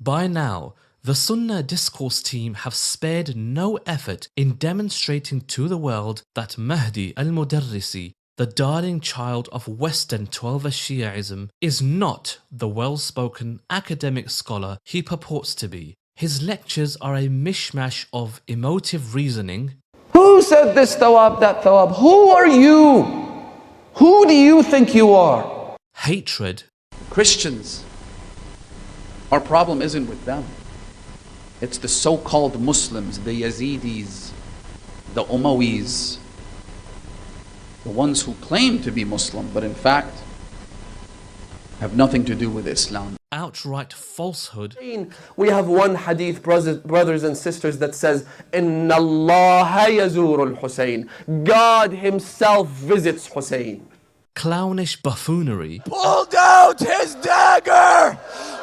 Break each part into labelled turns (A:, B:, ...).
A: By now, the Sunnah Discourse team have spared no effort in demonstrating to the world that Mahdi al-Modaressis, the darling child of Western Twelver Shiaism, is not the well-spoken academic scholar he purports to be. His lectures are a mishmash of emotive reasoning.
B: Who said this thawab, that thawab? Who are you? Who do you think you are?
A: Hatred.
C: Christians, our problem isn't with them. It's the so-called Muslims, the Yazidis, the Umayyis, the ones who claim to be Muslim, but in fact have nothing to do with Islam.
A: Outright falsehood.
B: We have one hadith, brothers and sisters, that says, Inna Allah yazuru al-Husayn. God himself visits Husayn.
A: Clownish buffoonery.
C: Pulled out his dagger!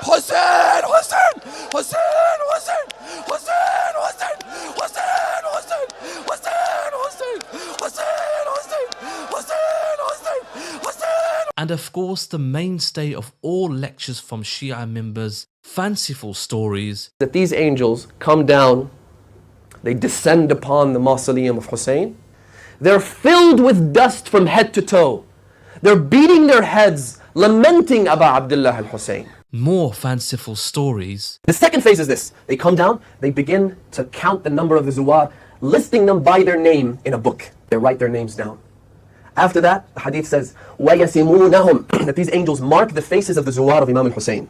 C: Hussein! Hussein! Hussein! Hussein! Hussein! Hussein! Hussein! Hussein! Hussein! Hussein! Hussein! Hussein! Hussein! Hussein! Hussein!
A: And of course the mainstay of all lectures from Shia members, fanciful stories.
B: That these angels come down, they descend upon the mausoleum of Hussein. They're filled with dust from head to toe. They're beating their heads, lamenting Aba Abdullah al-Hussein.
A: More fanciful stories.
B: The second phase is this. They come down, they begin to count the number of the Zuwar, listing them by their name in a book. They write their names down. After that, the hadith says, وَيَسِمُونَهُمْ, that these angels mark the faces of the Zuwar of Imam al-Hussein.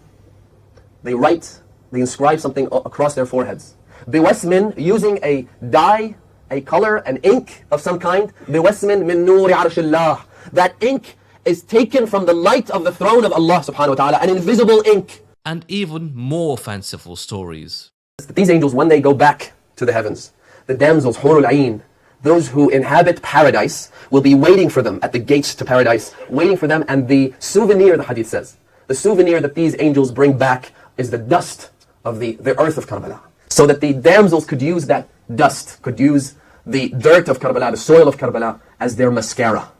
B: They write, they inscribe something across their foreheads. بِوَسْمٍ, using a dye, a color, an ink of some kind. بِوَسْمٍ مِن نُورِ عَرْشِ اللَّهِ. That ink is taken from the light of the throne of Allah subhanahu wa ta'ala, an invisible ink.
A: And even more fanciful stories.
B: These angels, when they go back to the heavens, the damsels, Hurul Ain, those who inhabit paradise, will be waiting for them at the gates to paradise, waiting for them, and the souvenir, the hadith says, the souvenir that these angels bring back is the dust of the earth of Karbala. So that the damsels could use that dust, could use the dirt of Karbala, the soil of Karbala, as their mascara.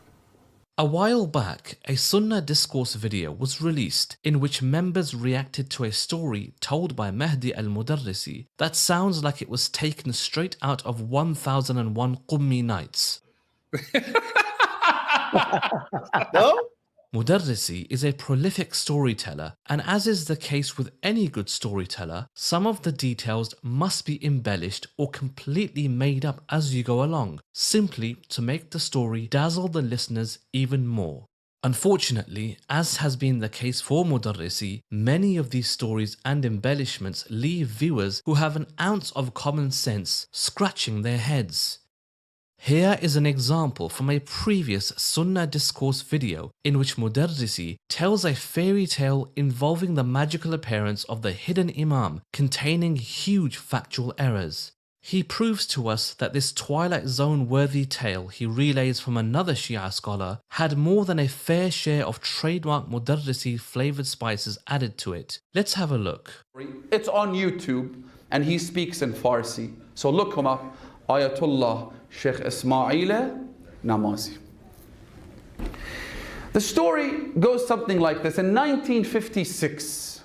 A: A while back, a Sunnah Discourse video was released in which members reacted to a story told by Mahdi al-Modaressis that sounds like it was taken straight out of 1001 Qummi Nights.
C: No?
A: Modaressis is a prolific storyteller, and as is the case with any good storyteller, some of the details must be embellished or completely made up as you go along, simply to make the story dazzle the listeners even more. Unfortunately, as has been the case for Modaressis, many of these stories and embellishments leave viewers who have an ounce of common sense scratching their heads. Here is an example from a previous Sunnah Discourse video in which Modaressis tells a fairy tale involving the magical appearance of the hidden Imam containing huge factual errors. He proves to us that this Twilight Zone worthy tale he relays from another Shia scholar had more than a fair share of trademark Modaressis flavoured spices added to it. Let's have a look.
C: It's on YouTube and he speaks in Farsi. So look him up. Ayatollah Sheikh Ismail Namazi. The story goes something like this. In 1956,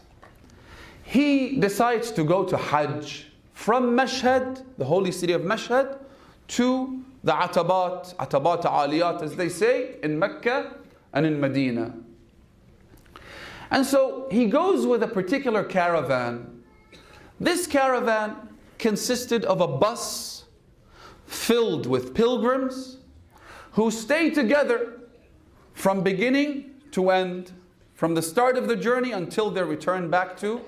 C: he decides to go to Hajj from Mashhad, the holy city of Mashhad, to the Atabat Aliyat, as they say, in Mecca and in Medina. And so he goes with a particular caravan. This caravan consisted of a bus filled with pilgrims who stay together from beginning to end, from the start of the journey until they return back to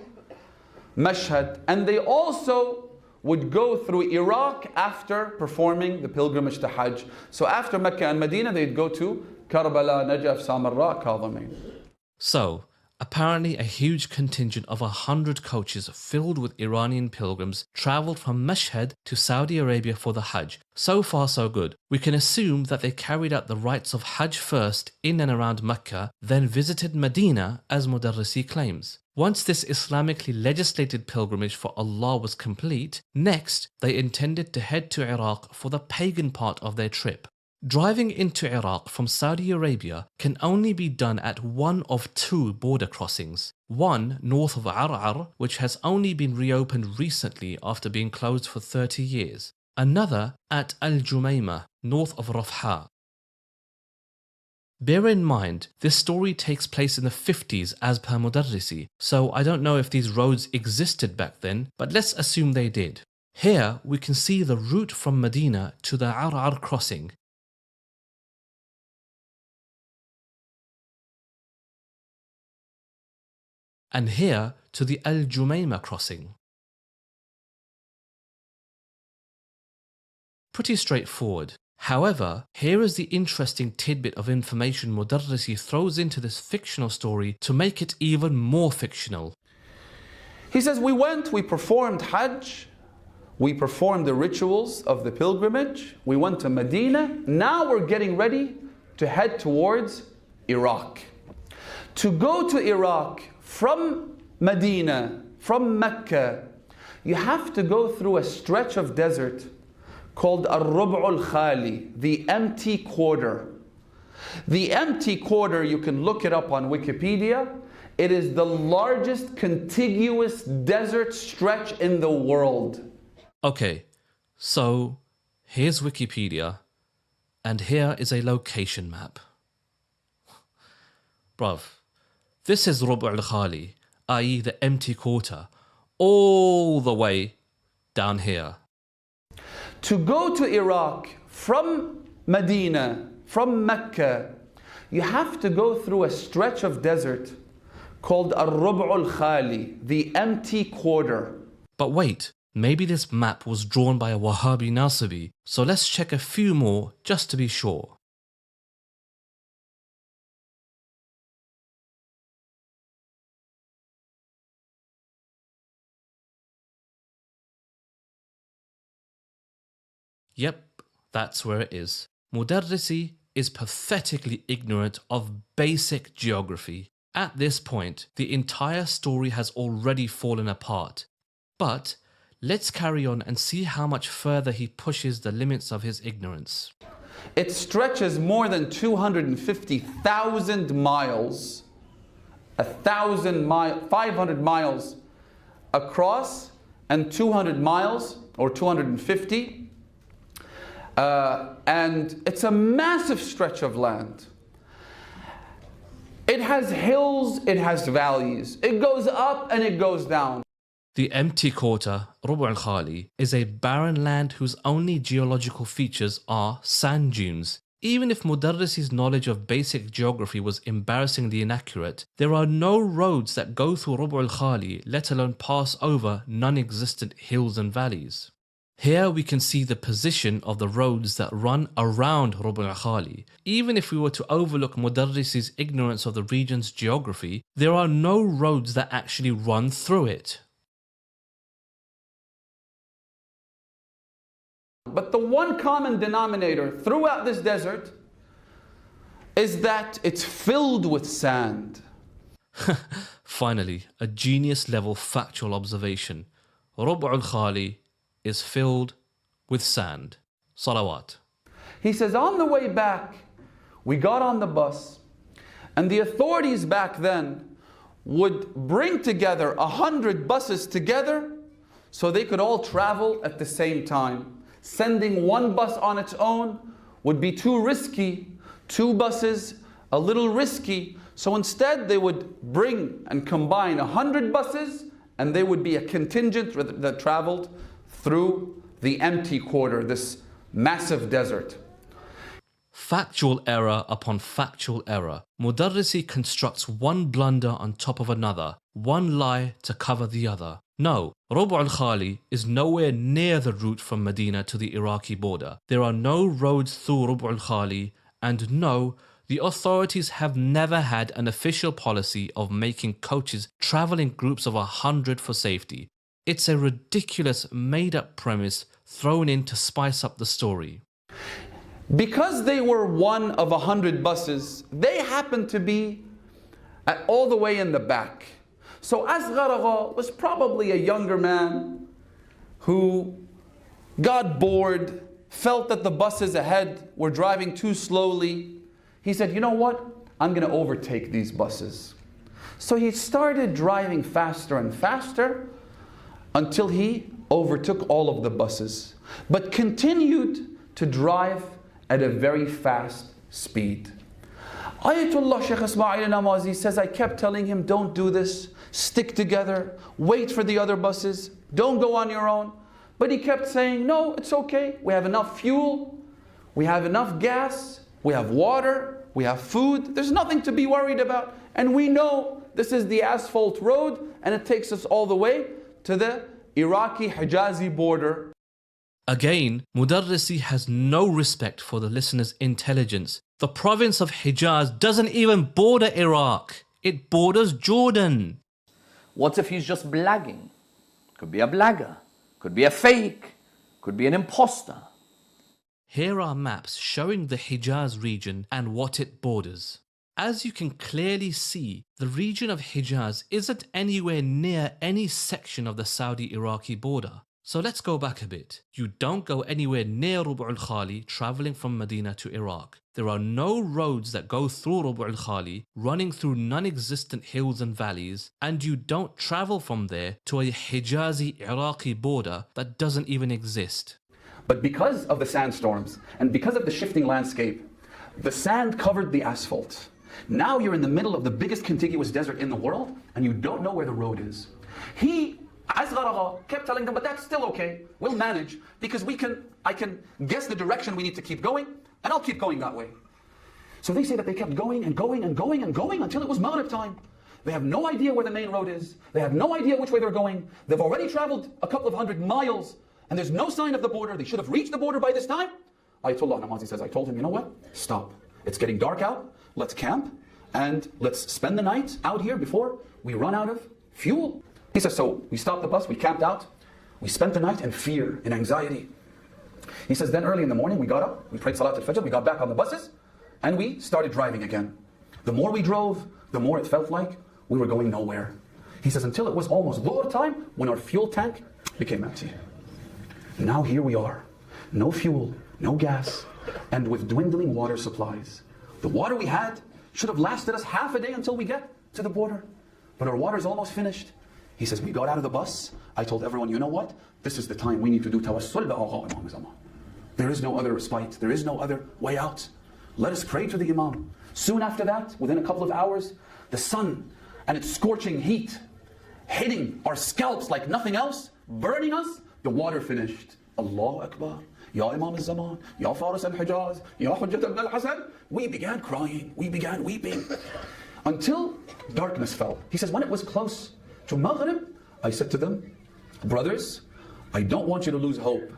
C: Mashhad. And they also would go through Iraq after performing the pilgrimage to Hajj. So after Mecca and Medina, they'd go to Karbala, Najaf, Samarra, Kadhimain.
A: So, apparently a huge contingent of 100 coaches filled with Iranian pilgrims travelled from Mashhad to Saudi Arabia for the Hajj. So far so good. We can assume that they carried out the rites of Hajj first in and around Mecca, then visited Medina as Modaressis claims. Once this Islamically legislated pilgrimage for Allah was complete, next they intended to head to Iraq for the pagan part of their trip. Driving into Iraq from Saudi Arabia can only be done at one of two border crossings. One north of Ar'ar, which has only been reopened recently after being closed for 30 years. Another at Al-Jumaymah, north of Rafah. Bear in mind, this story takes place in the 50s as per Modaressis, so I don't know if these roads existed back then, but let's assume they did. Here we can see the route from Medina to the Ar'ar crossing. And here to the Al-Jumaymah crossing. Pretty straightforward. However, here is the interesting tidbit of information Modaressis throws into this fictional story to make it even more fictional.
C: He says, we performed Hajj, we performed the rituals of the pilgrimage, we went to Medina, now we're getting ready to head towards Iraq. To go to Iraq from Medina, from Mecca, you have to go through a stretch of desert called Al-Rub' al-Khali, the empty quarter. The empty quarter, you can look it up on Wikipedia. It is the largest contiguous desert stretch in the world.
A: Okay, so here's Wikipedia, and here is a location map. Bruv, this is Rub' al-Khali, i.e. the empty quarter, all the way down here.
C: To go to Iraq from Medina, from Mecca, you have to go through a stretch of desert called Al-Rub' al-Khali, the empty quarter.
A: But wait, maybe this map was drawn by a Wahhabi Nasibi, so let's check a few more just to be sure. Yep, that's where it is. Modaressis is pathetically ignorant of basic geography. At this point, the entire story has already fallen apart. But let's carry on and see how much further he pushes the limits of his ignorance.
C: It stretches more than 250,000 miles, 500 miles across, and 200 miles or 250. And it's a massive stretch of land. It has hills, it has valleys. It goes up and it goes down.
A: The empty quarter, Rub' al-Khali, is a barren land whose only geological features are sand dunes. Even if Modaressis' knowledge of basic geography was embarrassingly inaccurate, there are no roads that go through Rub' al-Khali, let alone pass over non-existent hills and valleys. Here we can see the position of the roads that run around Rub' al-Khali. Even if we were to overlook Modaressis' ignorance of the region's geography, there are no roads that actually run through it.
C: But the one common denominator throughout this desert is that it's filled with sand.
A: Finally, a genius level factual observation. Rub' al-Khali is filled with sand. Salawat.
C: He says, on the way back, we got on the bus, and the authorities back then would bring together 100 buses together so they could all travel at the same time. Sending one bus on its own would be too risky. Two buses, a little risky. So instead they would bring and combine 100 buses, and there would be a contingent that traveled through the empty quarter, this massive desert.
A: Factual error upon factual error. Modaressis constructs one blunder on top of another, one lie to cover the other. No, Rub' al-Khali is nowhere near the route from Medina to the Iraqi border. There are no roads through Rub' al-Khali, and no, the authorities have never had an official policy of making coaches travel in groups of 100 for safety. It's a ridiculous made-up premise thrown in to spice up the story.
C: Because they were one of 100 buses, they happened to be all the way in the back. So Asghar was probably a younger man who got bored felt that the buses ahead were driving too slowly. He said, you know what? I'm going to overtake these buses. So he started driving faster and faster until he overtook all of the buses, but continued to drive at a very fast speed. Ayatollah Sheikh Ismail Namazi says, I kept telling him, don't do this, stick together, wait for the other buses, don't go on your own. But he kept saying, no, it's okay, we have enough fuel, we have enough gas, we have water, we have food, there's nothing to be worried about. And we know this is the asphalt road and it takes us all the way to the Iraqi-Hijazi border.
A: Again, Modaressis has no respect for the listener's intelligence. The province of Hijaz doesn't even border Iraq. It borders Jordan.
D: What if he's just blagging? Could be a blagger, could be a fake, could be an imposter.
A: Here are maps showing the Hijaz region and what it borders. As you can clearly see, the region of Hijaz isn't anywhere near any section of the Saudi-Iraqi border. So let's go back a bit. You don't go anywhere near Rubu al-Khali traveling from Medina to Iraq. There are no roads that go through Rubu al-Khali, running through non-existent hills and valleys, and you don't travel from there to a Hijazi-Iraqi border that doesn't even exist.
C: But because of the sandstorms and because of the shifting landscape, the sand covered the asphalt. Now you're in the middle of the biggest contiguous desert in the world and you don't know where the road is. He, Asghar kept telling them, but that's still okay, we'll manage because I can guess the direction we need to keep going and I'll keep going that way. So they say that they kept going and going and going and going until it was Maghrib time. They have no idea where the main road is. They have no idea which way they're going. They've already traveled a couple of 100 miles and there's no sign of the border. They should have reached the border by this time. Ayatollah Namazi says, I told him, you know what? Stop. It's getting dark out. Let's camp and let's spend the night out here before we run out of fuel. He says, so we stopped the bus, we camped out, we spent the night in fear, in anxiety. He says, then early in the morning we got up, we prayed Salat al-Fajr, we got back on the buses, and we started driving again. The more we drove, the more it felt like we were going nowhere. He says, until it was almost Dhuhr time when our fuel tank became empty. Now here we are, no fuel, no gas, and with dwindling water supplies. The water we had should have lasted us half a day until we get to the border. But our water's almost finished. He says, we got out of the bus. I told everyone, you know what? This is the time we need to do tawassul. There is no other respite. There is no other way out. Let us pray to the Imam. Soon after that, within a couple of hours, the sun and its scorching heat hitting our scalps like nothing else, burning us, the water finished. Allahu Akbar. Ya Imam al-Zaman, Ya Faris al-Hijaz, Ya Hujjat ibn al-Hasan. We began crying, we began weeping, until darkness fell. He says, when it was close to Maghrib, I said to them, brothers, I don't want you to lose hope,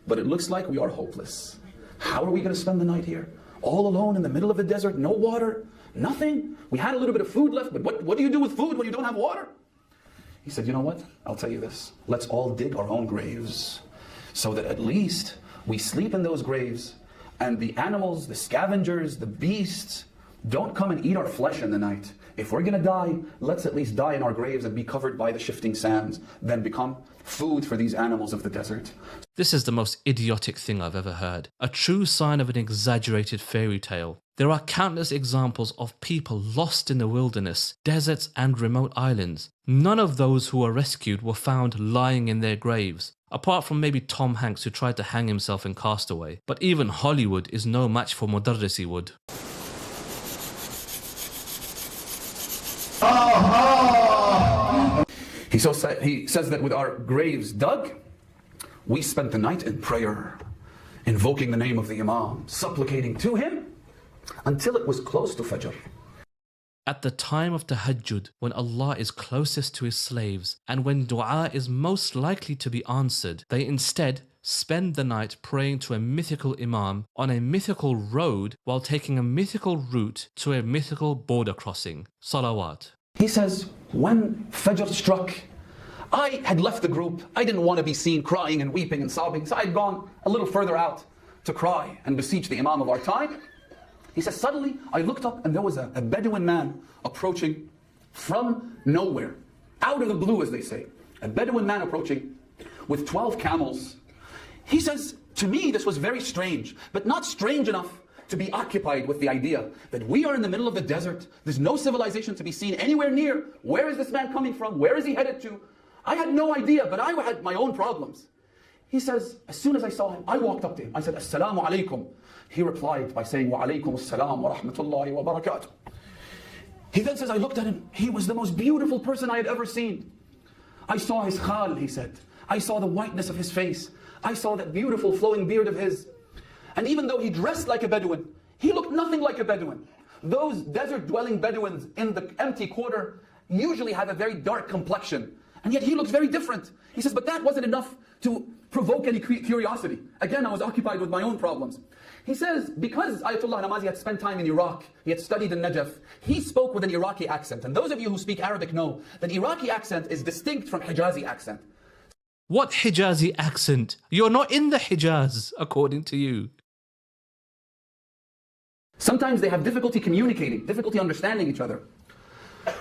C: but it looks like we are hopeless. How are we going to spend the night here? All alone in the middle of the desert, no water, nothing. We had a little bit of food left, but what do you do with food when you don't have water? He said, you know what? I'll tell you this. Let's all dig our own graves so that at least we sleep in those graves and the animals, the scavengers, the beasts don't come and eat our flesh in the night. If we're going to die, let's at least die in our graves and be covered by the shifting sands, then become food for these animals of the desert.
A: This is the most idiotic thing I've ever heard. A true sign of an exaggerated fairy tale. There are countless examples of people lost in the wilderness, deserts and remote islands. None of those who were rescued were found lying in their graves. Apart from maybe Tom Hanks, who tried to hang himself in Castaway. But even Hollywood is no match for Modaressis wood.
C: He says that with our graves dug, we spent the night in prayer, invoking the name of the Imam, supplicating to him until it was close to Fajr.
A: At the time of Tahajjud, when Allah is closest to His slaves and when dua is most likely to be answered, they instead spend the night praying to a mythical Imam on a mythical road while taking a mythical route to a mythical border crossing. Salawat.
C: He says, when Fajr struck, I had left the group. I didn't want to be seen crying and weeping and sobbing, so I had gone a little further out to cry and beseech the Imam of our time. He says, suddenly I looked up and there was a Bedouin man approaching from nowhere, out of the blue as they say. A Bedouin man approaching with 12 camels. He says, To me, this was very strange, but not strange enough to be occupied with the idea that we are in the middle of the desert. There's no civilization to be seen anywhere near. Where is this man coming from? Where is he headed to? I had no idea, but I had my own problems. He says, as soon as I saw him, I walked up to him. I said, Assalamu alaikum. He replied by saying, Wa alaikum assalam wa rahmatullahi wa barakatuh. He then says, I looked at him. He was the most beautiful person I had ever seen. I saw his khal, he said. I saw the whiteness of his face. I saw that beautiful flowing beard of his. And even though he dressed like a Bedouin, he looked nothing like a Bedouin. Those desert-dwelling Bedouins in the empty quarter usually have a very dark complexion. And yet he looked very different. He says, but that wasn't enough to provoke any curiosity. Again, I was occupied with my own problems. He says, because Ayatollah Namazi had spent time in Iraq, he had studied in Najaf, he spoke with an Iraqi accent. And those of you who speak Arabic know that Iraqi accent is distinct from Hijazi accent.
A: What Hijazi accent? You're not in the Hijaz, according to you.
C: Sometimes they have difficulty communicating, difficulty understanding each other.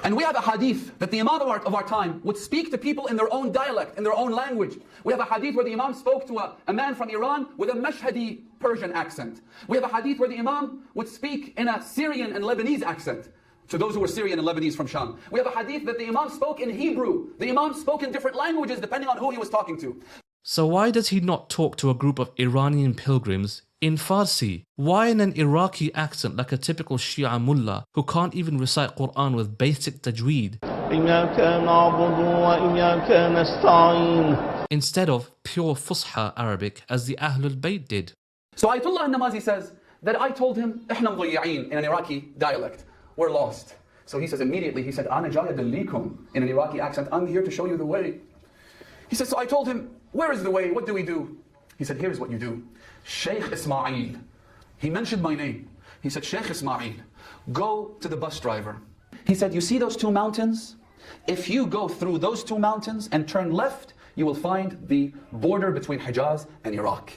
C: And we have a hadith that the Imam of our time would speak to people in their own dialect, in their own language. We have a hadith where the Imam spoke to a man from Iran with a Mashhadi Persian accent. We have a hadith where the Imam would speak in a Syrian and Lebanese accent, to those who were Syrian and Lebanese from Sham. We have a hadith that the Imam spoke in Hebrew. The Imam spoke in different languages depending on who he was talking to.
A: So why does he not talk to a group of Iranian pilgrims in Farsi? Why in an Iraqi accent like a typical Shia mullah who can't even recite Quran with basic tajweed? Instead of pure Fusha Arabic as the Ahlul Bayt did.
C: So Ayatollah Namazi says that I told him, إحنا مضيعين, in an Iraqi dialect. We're lost. So he says immediately, he said, أنا جاي أدليكم, in an Iraqi accent, I'm here to show you the way. He says, so I told him, where is the way? What do we do? He said, here's what you do. Sheikh Ismail. He mentioned my name. He said, Sheikh Ismail, go to the bus driver. He said, you see those two mountains? If you go through those two mountains and turn left, you will find the border between Hijaz and Iraq.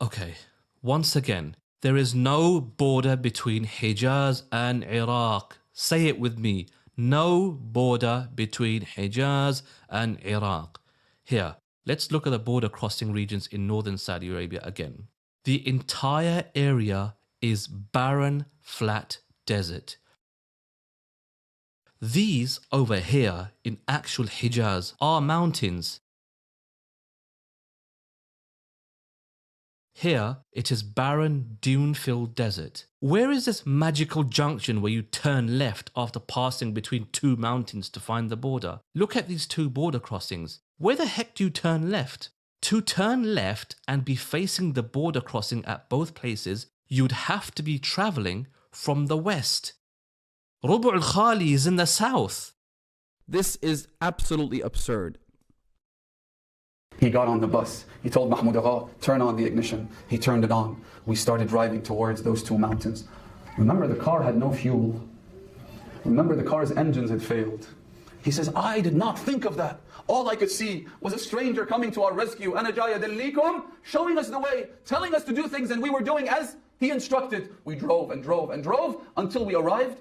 A: Okay, once again, there is no border between Hijaz and Iraq. Say it with me. No border between Hijaz and Iraq. Here, let's look at the border crossing regions in northern Saudi Arabia again. The entire area is barren, flat desert. These over here in actual Hijaz are mountains. Here, it is barren, dune-filled desert. Where is this magical junction where you turn left after passing between two mountains to find the border? Look at these two border crossings. Where the heck do you turn left? To turn left and be facing the border crossing at both places, you'd have to be traveling from the west. Rubu' al-Khali is in the south.
E: This is absolutely absurd.
C: He got on the bus. He told Mahmoud Agha, turn on the ignition. He turned it on. We started driving towards those two mountains. Remember, the car had no fuel. Remember, the car's engines had failed. He says, I did not think of that. All I could see was a stranger coming to our rescue, Ana jaya dallikum, showing us the way, telling us to do things, and we were doing as he instructed. We drove and drove and drove until we arrived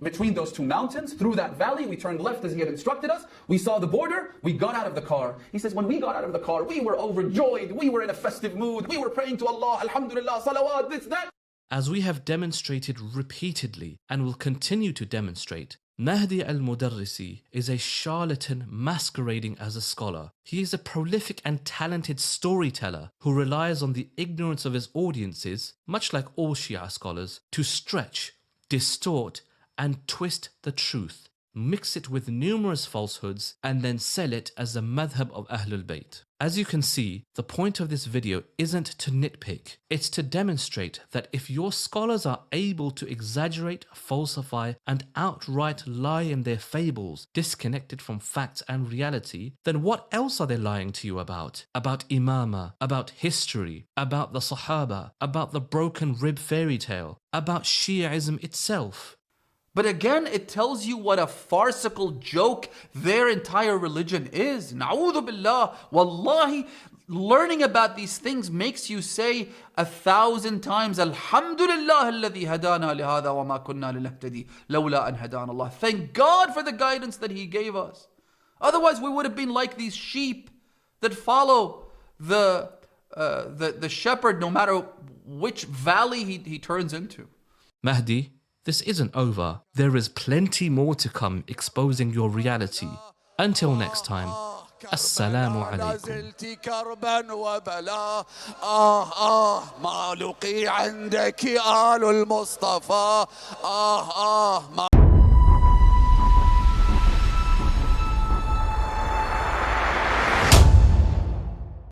C: between those two mountains, through that valley. We turned left as he had instructed us. We saw the border. We got out of the car. He says, when we got out of the car, we were overjoyed. We were in a festive mood. We were praying to Allah, alhamdulillah, salawat, this, that.
A: As we have demonstrated repeatedly and will continue to demonstrate, Mahdi al-Modaressis is a charlatan masquerading as a scholar. He is a prolific and talented storyteller who relies on the ignorance of his audiences, much like all Shia scholars, to stretch, distort, and twist the truth, mix it with numerous falsehoods, and then sell it as the madhab of Ahlul Bayt. As you can see, the point of this video isn't to nitpick, it's to demonstrate that if your scholars are able to exaggerate, falsify, and outright lie in their fables, disconnected from facts and reality, then what else are they lying to you about? About Imama, about history, about the Sahaba, about the broken rib fairy tale, about Shiaism itself.
E: But again, it tells you what a farcical joke their entire religion is. Na'udhu billah. Wallahi, learning about these things makes you say 1,000 times, Alhamdulillah alladhi hadana lihada wa ma kunna linahtadi lawla an hadana Allah. Thank God for the guidance that He gave us. Otherwise, we would have been like these sheep that follow the shepherd no matter which valley he turns into.
A: Mahdi, this isn't over. There is plenty more to come exposing your reality. Until next time, Assalamu alaikum.
F: كربا وبلاء ما لقي عندك آل المصطفى